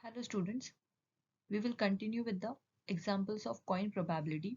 Hello students, we will continue with the examples of coin probability.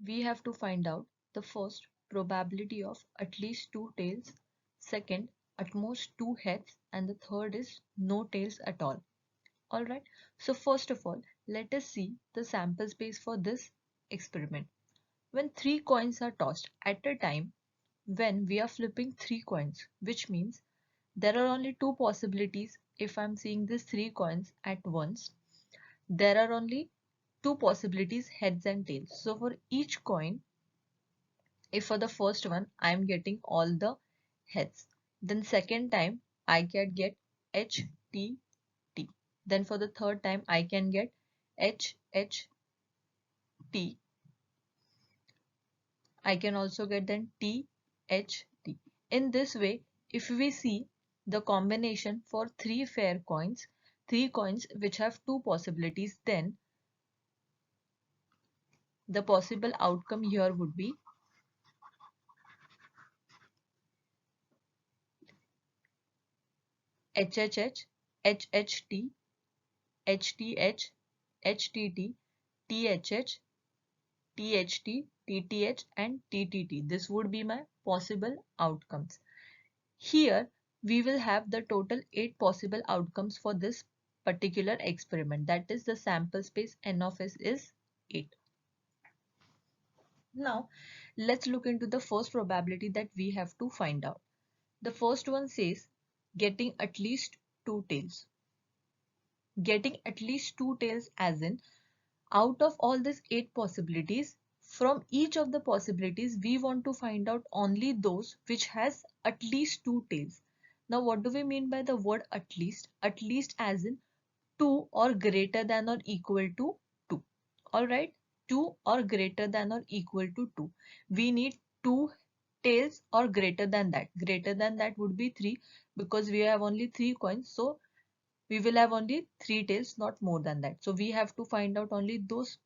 We have to find out the first probability of at least two tails, second at most two heads, and the third is no tails at all. Alright, so first of all, let us see the sample space for this experiment. When three coins are tossed at a time, when we are flipping three coins, which means there are only two possibilities if I'm seeing these three coins at once. There are only two possibilities, heads and tails. So for each coin, if for the first one I am getting all the heads, then second time I can get H T T. Then for the third time I can get H H T. I can also get then T H T. In this way, if we see the combination for three coins which have two possibilities, then the possible outcome here would be HHH, HHT, HTH, HTT, THH, THT, TTH and TTT. This would be my possible outcomes. Here we will have the total 8 possible outcomes for this particular experiment. That is, the sample space N of S is 8. Now let's look into the first probability that we have to find out. The first one says getting at least two tails. Getting at least two tails as in, out of all these 8 possibilities, from each of the possibilities we want to find out only those which has at least two tails. Now what do we mean by the word at least? At least as in 2 or greater than or equal to 2. Alright, 2 or greater than or equal to 2. We need two tails or greater than that. Greater than that would be 3 because we have only 3 coins. So we will have only three tails, not more than that. So we have to find out only those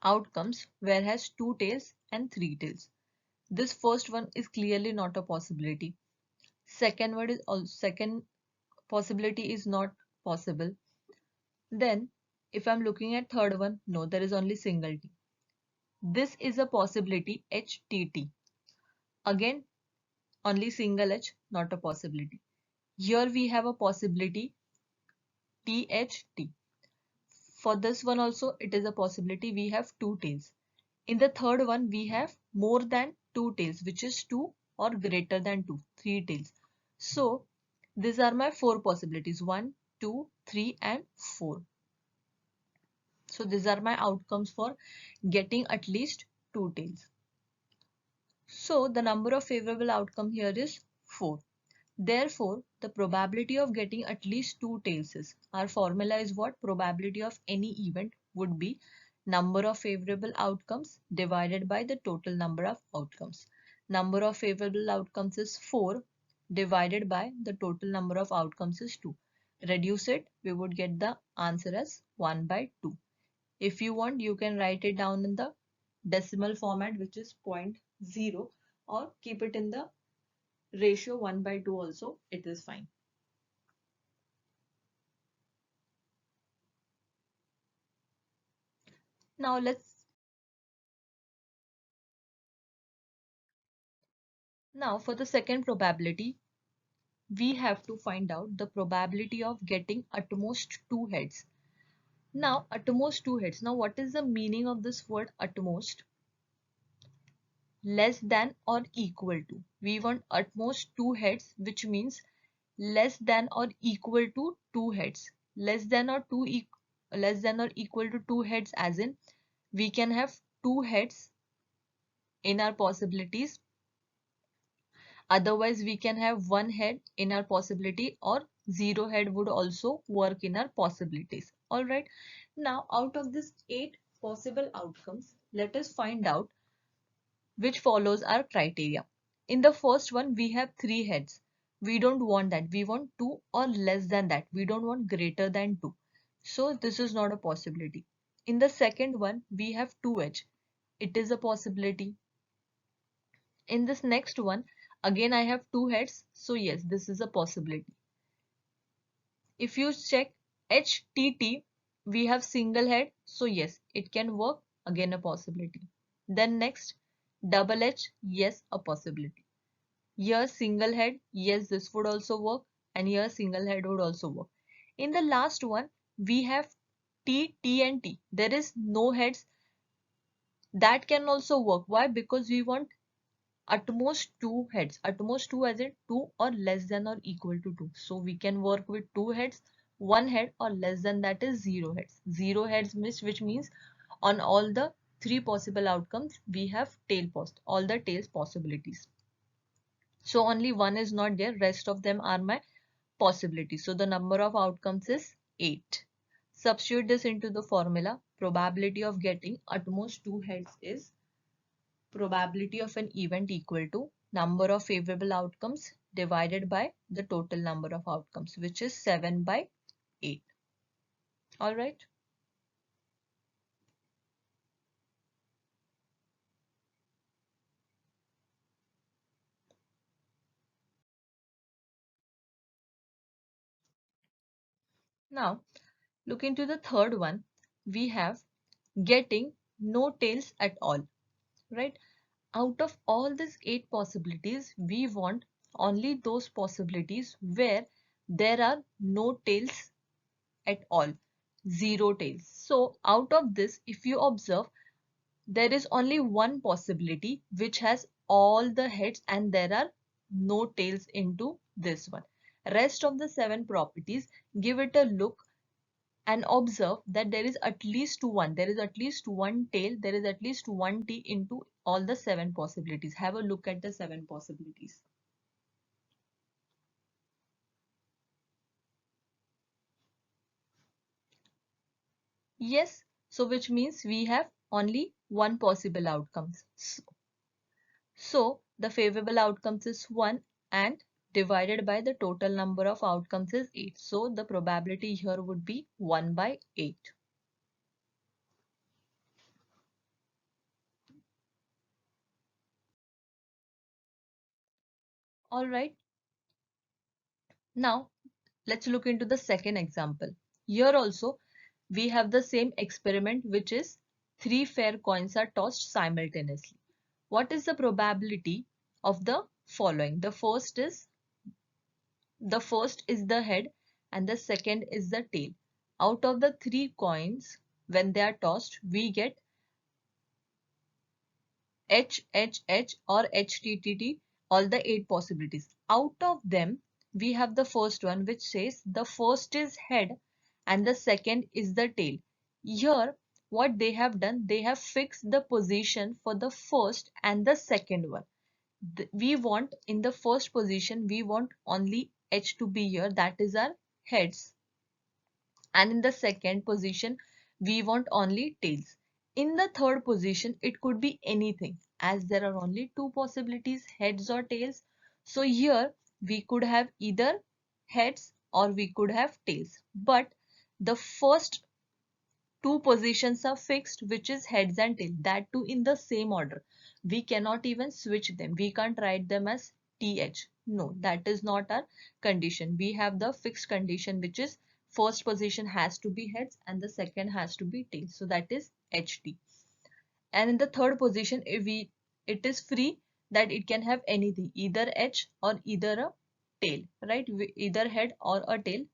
outcomes where has two tails and three tails. This first one is clearly not a possibility. Second possibility is not possible. Then if I'm looking at third one, no, there is only single T. This is a possibility HTT. Again, only single H, not a possibility. Here we have a possibility THT. For this one also, it is a possibility we have two tails. In the third one, we have more than two tails, which is 2 or greater than 2, three tails. So these are my four possibilities, 1, 2, 3 and 4. So these are my outcomes for getting at least two tails. So the number of favorable outcome here is 4. Therefore, the probability of getting at least two tails is, our formula is what? Probability of any event would be number of favorable outcomes divided by the total number of outcomes. Number of favorable outcomes is 4 divided by the total number of outcomes is 2. Reduce it, we would get the answer as 1 by 2. If you want, you can write it down in the decimal format, which is 0.0, or keep it in the ratio 1 by 2 also, it is fine. Now for the second probability, we have to find out the probability of getting at most two heads. Now at most two heads. Now what is the meaning of this word at most? Less than or equal to. We want at most two heads, which means less than or equal to two heads. Less than or equal to two heads as in, we can have two heads in our possibilities. Otherwise, we can have one head in our possibility, or zero head would also work in our possibilities. All right. Now, out of these 8 possible outcomes, let us find out which follows our criteria. In the first one, we have 3 heads. We don't want that. We want 2 or less than that. We don't want greater than 2. So this is not a possibility. In the second one, we have 2 edge. It is a possibility. In this next one, Again, I have two heads. So yes, this is a possibility. If you check HTT, we have single head. So yes, it can work. Again, a possibility. Then next, double H, yes, a possibility. Here single head, yes, this would also work. And here single head would also work. In the last one, we have T, T and T. There is no heads. That can also work. Why? Because we want at most two heads. At most two as in two or less than or equal to two. So we can work with two heads. One head or less than that is zero heads. Zero heads means, which means on all the three possible outcomes, we have tail post, all the tails possibilities. So only one is not there. Rest of them are my possibilities. So the number of outcomes is 8. Substitute this into the formula. Probability of getting at most two heads is probability of an event equal to number of favorable outcomes divided by the total number of outcomes, which is 7 by 8. All right. Now, look into the third one. We have getting no tails at all, right? Out of all these 8 possibilities, we want only those possibilities where there are no tails at all, zero tails. So out of this, if you observe, there is only one possibility which has all the heads and there are no tails into this one. Rest of the 7 properties, give it a look and observe that there is at least one. There is at least one tail. There is at least one T into all the 7 possibilities. Have a look at the 7 possibilities. Yes. So which means we have only one possible outcomes. So the favorable outcomes is 1 and divided by the total number of outcomes is 8. So the probability here would be 1 by 8. All right. Now let's look into the second example. Here also we have the same experiment, which is 3 fair coins are tossed simultaneously. What is the probability of the following? The first is the head and the second is the tail. Out of the 3 coins, when they are tossed, we get H, H, H or HTTT, all the 8 possibilities. Out of them, we have the first one which says the first is head and the second is the tail. Here, what they have done, they have fixed the position for the first and the second one. We want in the first position, we want only H to be here, that is our heads. And in the second position, we want only tails. In the third position, it could be anything as there are only two possibilities, heads or tails. So here we could have either heads or we could have tails. But the first two positions are fixed, which is heads and tail, that too in the same order. We cannot even switch them. We can't write them as th. No, that is not our condition. We have the fixed condition, which is first position has to be heads and the second has to be tails. So that is ht. And in the third position, it is free, that it can have anything, either h or either a tail, right? Either head or a tail.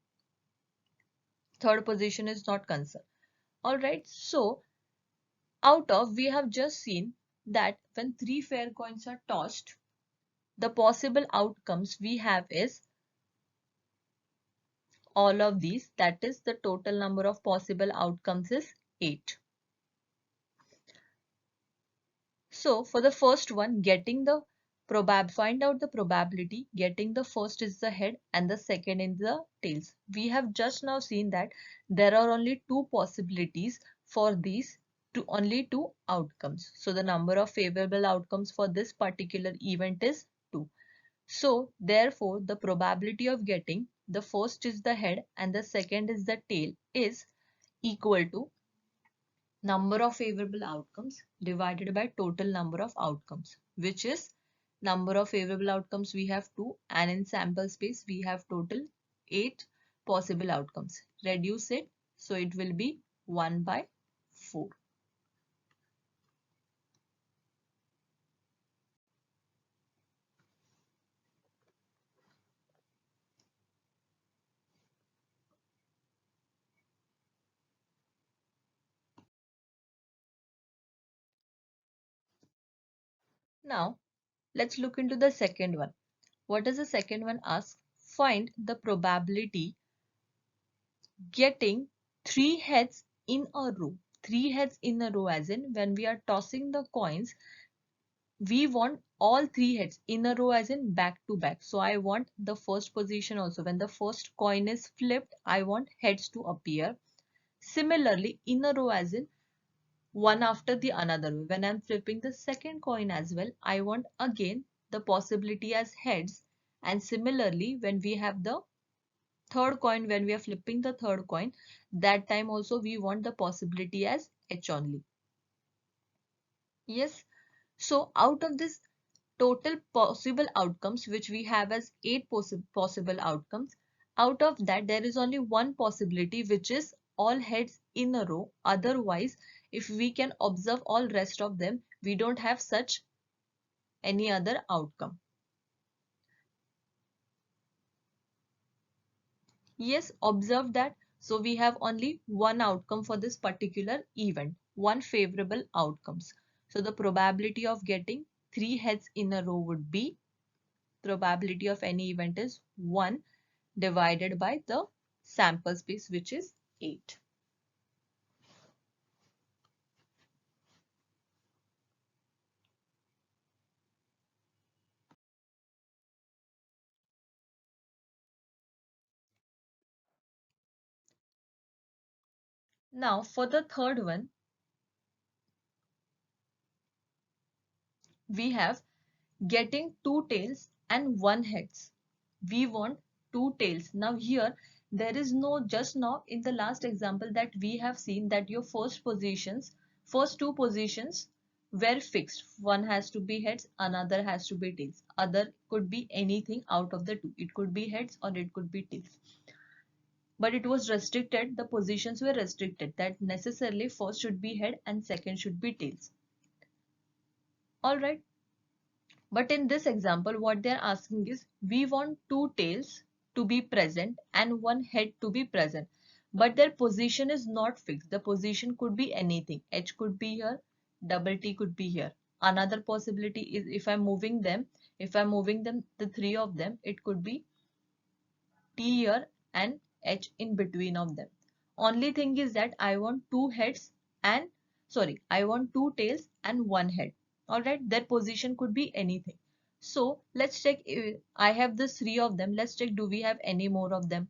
Third position is not concerned. All right. So out of, we have just seen that when 3 fair coins are tossed, the possible outcomes we have is all of these. That is, the total number of possible outcomes is 8. So for the first one, find out the probability, getting the first is the head and the second is the tails. We have just now seen that there are only two possibilities for these, only two outcomes. So the number of favorable outcomes for this particular event is 2. So therefore the probability of getting the first is the head and the second is the tail is equal to number of favorable outcomes divided by total number of outcomes, which is Number of favorable outcomes we have 2, and in sample space we have total 8 possible outcomes. Reduce it, so it will be 1 by 4. Now let's look into the second one. What does the second one ask? Find the probability getting 3 heads in a row. 3 heads in a row, as in when we are tossing the coins, we want all 3 heads in a row, as in back to back. So I want the first position also. When the first coin is flipped, I want heads to appear. Similarly, in a row, as in one after the another. When I'm flipping the second coin as well, I want again the possibility as heads. And similarly, when we have the third coin, when we are flipping the third coin, that time also we want the possibility as H only. Yes. So out of this total possible outcomes, which we have as 8 possible outcomes, out of that there is only one possibility, which is all heads in a row. Otherwise, if we can observe all rest of them, we don't have such any other outcome. Yes, observe that. So we have only one outcome for this particular event, one favorable outcomes. So the probability of getting 3 heads in a row would be, probability of any event is 1 divided by the sample space, which is 8. Now for the third one, we have getting 2 tails and 1 heads. We want 2 tails. Now here there is no, just now in the last example that we have seen that your first two positions were fixed. One has to be heads, another has to be tails. Other could be anything out of the two. It could be heads or it could be tails. But it was restricted, the positions were restricted, that necessarily first should be head and second should be tails. Alright. But in this example, what they're asking is, we want 2 tails to be present and 1 head to be present. But their position is not fixed. The position could be anything. H could be here, double T could be here. Another possibility is if I'm moving them, the 3 of them, it could be T here and H in between of them. Only thing is that I want 2 heads and, I want 2 tails and 1 head. Alright, their position could be anything. So let's check. I have this 3 of them. Let's check, do we have any more of them?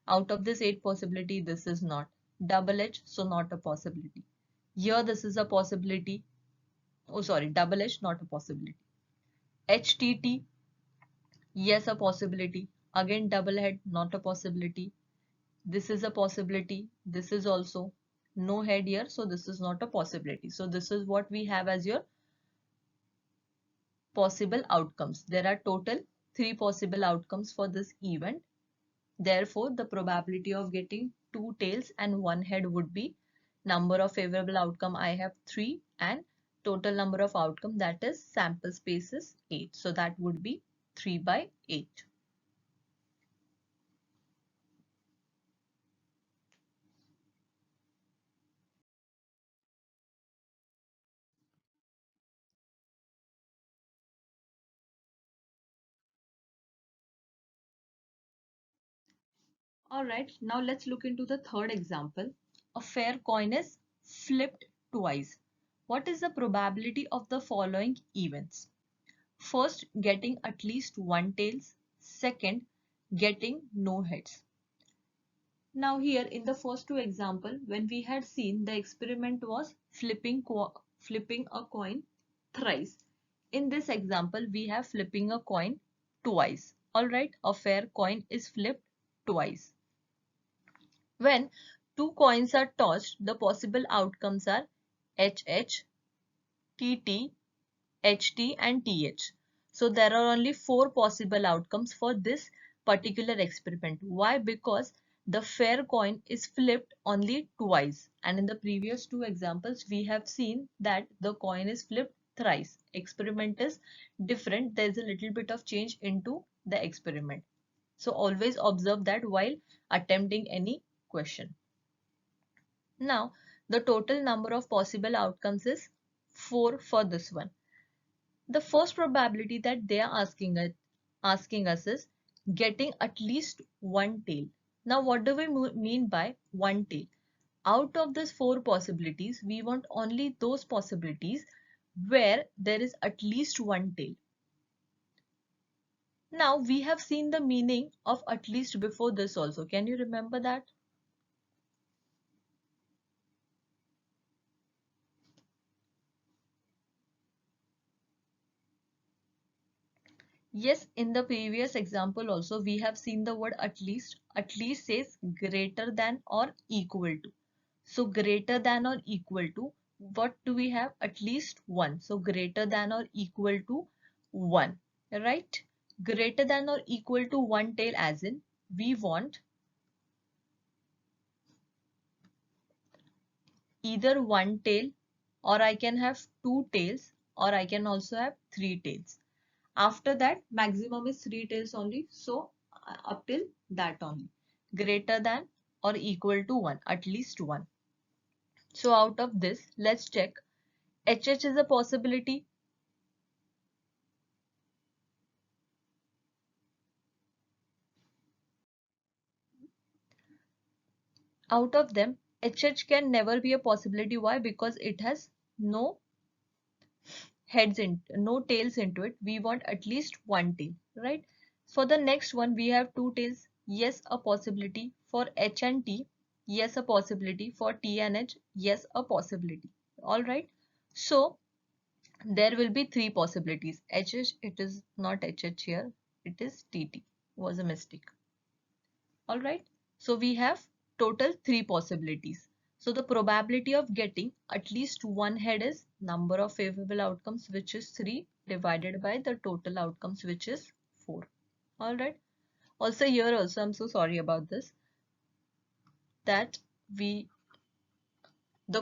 Out of this 8 possibility, this is not. Double H, so not a possibility. Here this is a possibility. Oh sorry, double H, not a possibility. HTT, yes, a possibility. Again double head, not a possibility. This is a possibility. This is also no head here. So this is not a possibility. So this is what we have as your possible outcomes. There are total 3 possible outcomes for this event. Therefore, the probability of getting 2 tails and 1 head would be, number of favorable outcome I have 3 and total number of outcome, that is sample space is 8. So that would be 3 by 8. Alright, now let's look into the third example. A fair coin is flipped twice. What is the probability of the following events? First, getting at least 1 tails. Second, getting no heads. Now here in the first two example, when we had seen, the experiment was flipping a coin thrice. In this example, we have flipping a coin twice. Alright, a fair coin is flipped twice. When 2 coins are tossed, the possible outcomes are HH, TT, HT and TH. So there are only 4 possible outcomes for this particular experiment. Why? Because the fair coin is flipped only twice. And in the previous 2 examples, we have seen that the coin is flipped thrice. Experiment is different. There is a little bit of change into the experiment. So always observe that while attempting any question. Now, the total number of possible outcomes is 4 for this one. The first probability that they are asking us is getting at least one tail. Now, what do we mean by one tail? Out of these 4 possibilities, we want only those possibilities where there is at least one tail. Now, we have seen the meaning of at least before this also. Can you remember that? Yes, in the previous example also we have seen the word at least. At least says greater than or equal to. So greater than or equal to, what do we have? At least one. So greater than or equal to 1, right? Greater than or equal to 1 tail, as in we want either 1 tail, or I can have 2 tails, or I can also have 3 tails. After that, maximum is 3 tails only. So up till that only. Greater than or equal to 1, at least 1. So out of this, let's check. HH is a possibility. Out of them, HH can never be a possibility. Why? Because it has no no tails into it. We want at least one tail, right? For the next one, we have 2 tails. Yes, a possibility. For H and T, yes, a possibility. For T and H, yes, a possibility. All right. So there will be 3 possibilities. HH, it is not HH here. It is TT. Was a mistake. All right. So we have total 3 possibilities. So the probability of getting at least one head is number of favorable outcomes, which is 3, divided by the total outcomes, which is 4. All right. Also here also, I'm so sorry about this, that the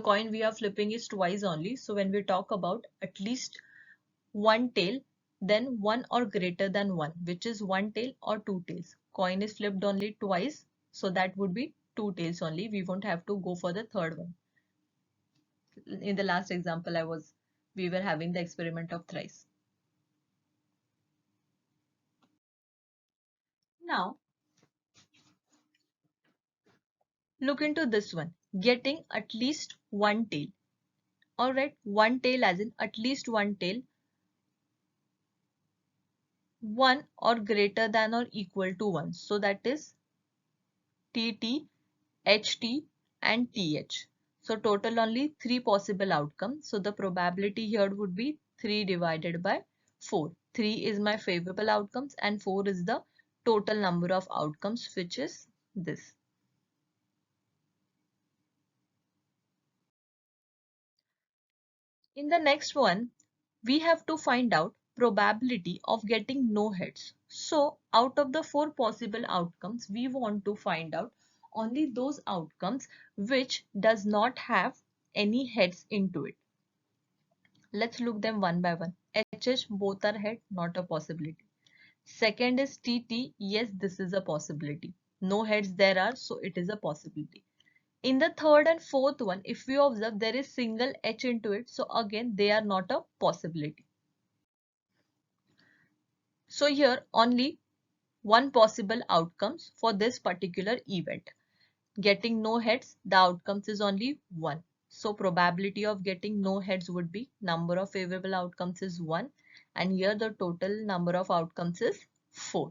coin we are flipping is twice only. So when we talk about at least one tail, then 1 or greater than 1, which is 1 tail or 2 tails. Coin is flipped only twice, so that would be 2 tails only. We won't have to go for the third one. In the last example, we were having the experiment of thrice. Now, look into this one, getting at least one tail. All right, one tail as in at least one tail, 1 or greater than or equal to 1. So that is TT, HT and TH. So total only 3 possible outcomes. So the probability here would be 3 divided by 4. 3 is my favorable outcomes and 4 is the total number of outcomes, which is this. In the next one, we have to find out probability of getting no heads. So out of the 4 possible outcomes, we want to find out only those outcomes which does not have any heads into it. Let's look them one by one. HH, both are head, not a possibility. Second is TT, yes, this is a possibility. No heads there are, so it is a possibility. In the third and fourth one, if we observe, there is single H into it, so again they are not a possibility. So here only one possible outcomes for this particular event. Getting no heads, the outcomes is only 1. So probability of getting no heads would be number of favorable outcomes is 1, and here the total number of outcomes is 4.